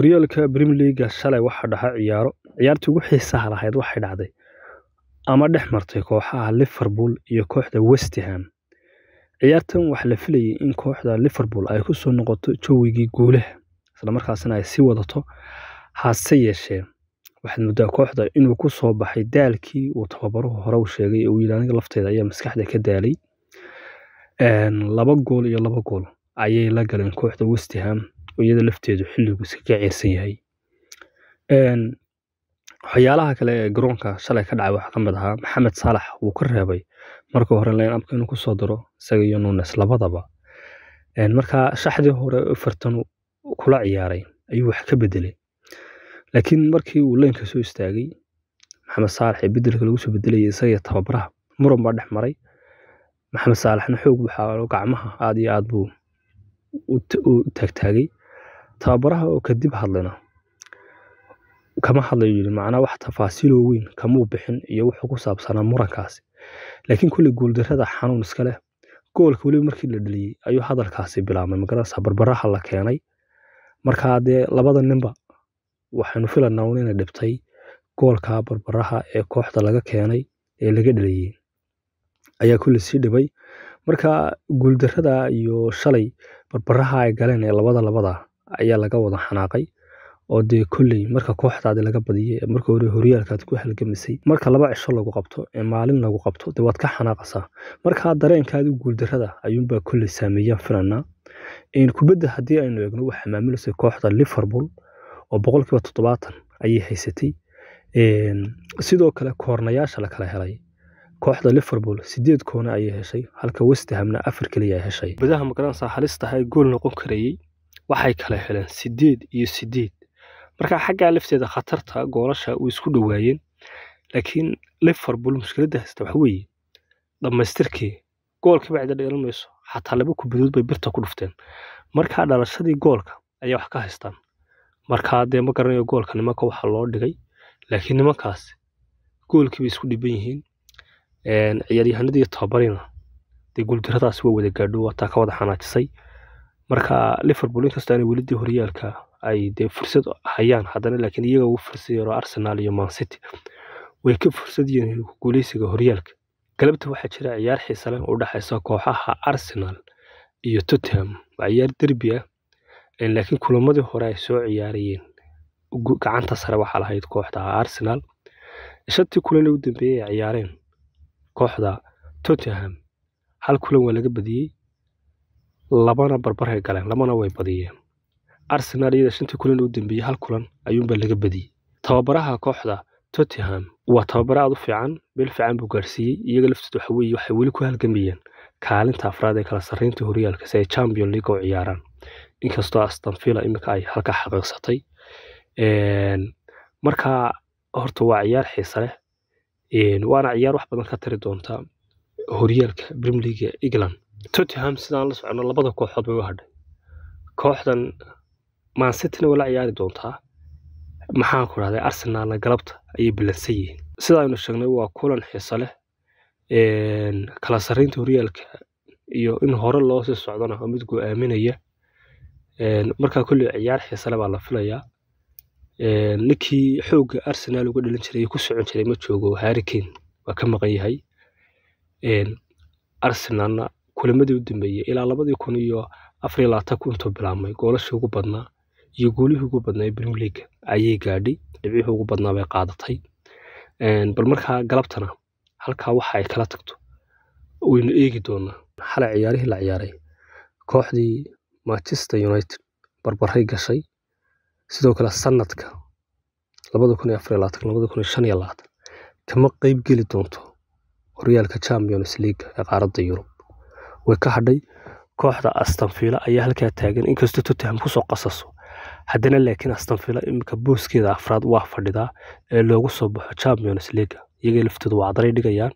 horyaalka Premier League shalay waxa dhaca ciyaartii ugu xiisaha lahayd waxay dhacday ama dhex martay kooxaha Liverpool iyo kooxda West Ham. Ciyaartan waxa la filayay in kooxda Liverpool ay ku soo noqoto jawigii guulaha isla markaasna ay sii wadato hase yeeshee waxaad moodaa kooxda inuu ku soo baxay daalkii uu tababaruhu hore u sheegay oo aniga lafteeda ayaa maskaxda ka daalay. 2 gool iyo 2 gool ayay la galeen kooxda West Ham oo iyada lafteedu xilligu iska ciyaarsan yahay. waxyaalaha kale ee garoonka shalay ka dhacay waxa ka mid ahaa Mohamed Salah uu ka reebay marka hore line-up inuu ku soo daro isaga iyo Nunes labadaba. marka shaxdii hore Everton kula ciyaaray ayuu wax ka bedelay. laakiin markii uu leenka soo istaagay Mohamed Salah ee bedelka lagu soo bedelay isaga tababaraha muran baa dhex maray. Mohamed Salahna xoog waxa gacmaha aad iyo aad buu u taagtaagay tababaraha oo kadib hadlayna kama hadlayo macna wax tafaasiil weyn kama bixin iyo wuxuu ku saabsanaa murankaasi. laakiin kulli gool darrada xanuun iska leh goolka wali markii la dhaliyay ayuu hadalkaasi bilaabmay magarasa barbaraha la keenay. marka de labada ninba waxaanu filanaa inay dhibtay goolka barbaraha ee kooxda laga keenay ee laga dhaliyay ayaa kulli sii dhibay. marka gool darrada iyo shalay barbaraha ay galeen ee labada ayaa laga wada xanaaqay oo de kulli marka kooxdaada laga badiyay marka hore horyaalkaad ku halgamisay marka 2 cisho lagu qabto ee maalin lagu qabto de waad ka xanaaqaysaa. marka dareenkaadu gool darrada ayuunba kulli saameeyay filanaa in kubadda hadii aynu eegno waxa maamulaysa kooxda Liverpool oo 70% ayay haysatay. sidoo kale koornayaasha la kala helay kooxda Liverpool 8 koona ayay heshay halka West Hamna 4 kaliya ay heshay. gudaha magaranaysa halista ay gool noqon karayay waxay kala heleen 8 iyo 8. marka xagga lafteeda khatarta goolasha uu isku dhawaayeen laakiin Liverpool mushkiladda haysta waxa weeye dhamaystirkii goolka bacda dheelmayso xataa 2 kubadood bay birta ku dhufteen. marka dhalashadii goolka ayaa wax ka haystaan. marka de ma garanayo goolka nimanka waxa loo dhigay laakiin nimankaas goolkii isku dhiban yihiin ciyaaryahanadii tababarina de gool darradaas waa wada gaadho wata ka wada xanaajisay. marka Liverpool inkastoo ay weli horyaalka ay de fursad hayaan haddana laakiin iyaga uu fursad Arsenal iyo Man City way ka fursad yihiin guuleysiga horyaalka. galabta waxa jira ciyaar xiiso leh oo dhaxaysa kooxaha Arsenal iyo Tottenham waa ciyaar derbi ah laakiin kulamadii hore ay soo ciyaarayeen gacanta sare waxa lahayd kooxda Arsenal. shantii kulan u dambeeyay ciyaareen kooxda Tottenham hal kulan waa laga badiyay labana barbar ay galeen labana way badiyeen. Arsenal iyada shantii kulan u dambeeyay hal kulan ayuunba laga badiyay. tababaraha kooxda Tottenham waa tababaraad u fiican bil fiican buu gaarsiiyay iyaga laftoodu waxay weli ku halgamayeen kaalinta afraad ee kala sareynta horyaalka si ay Champions League u ciyaaraan. inkastoo Aston Villa imika ay halka xaqiiqsatay. marka horta waa ciyaar xiiso leh waana ciyaar wax badan ka tari doonta horyaalka Premier League England. Tottenham sidaan la socono labada kooxood way u hadhay. kooxdan Man City wala ciyaari doontaa maxaan ku raadey Arsenal galabta ayay bilansay yihiin. sidaanu sheegnay waa kulan xiiso leh kala sareynta horyaalka iyo in hore loo sii socdana mid go'aaminaya. marka kulli ciyaar xiiso leh baa la filayaa. ninkii xooga Arsenal uga dhalin jiray ku socon jiray ma joogo Harry Kane waa ka maqan yahay. Arsenalna kulamadii u dambeeyay ilaa 2024 intuu bilaabmay goolasha ugu badnaa iyo goolihii ugu badnaa ee Premier League ayay gaadhay dhibicii ugu badnaa bay qaadatay. bal marka galabtana halka waxa ay kala tagto waynu eegi doonaa. xalay ciyaarihii la ciyaaray kooxdii Manchester United barbaray gashay sidoo kale sanadka 2024-2025 kama qayb geli doonto horyaalka Champions League ee qaaradda Yurub. way ka hadhay kooxda Aston Villa ayaa halka taagan inkastoo Tottenham ku soo qasaso haddana laakiin Aston Villa imika booskeeda afraad waa fadhidaa ee loogu soo baxo Champions League iyaga laftoodu waa daray dhigayaan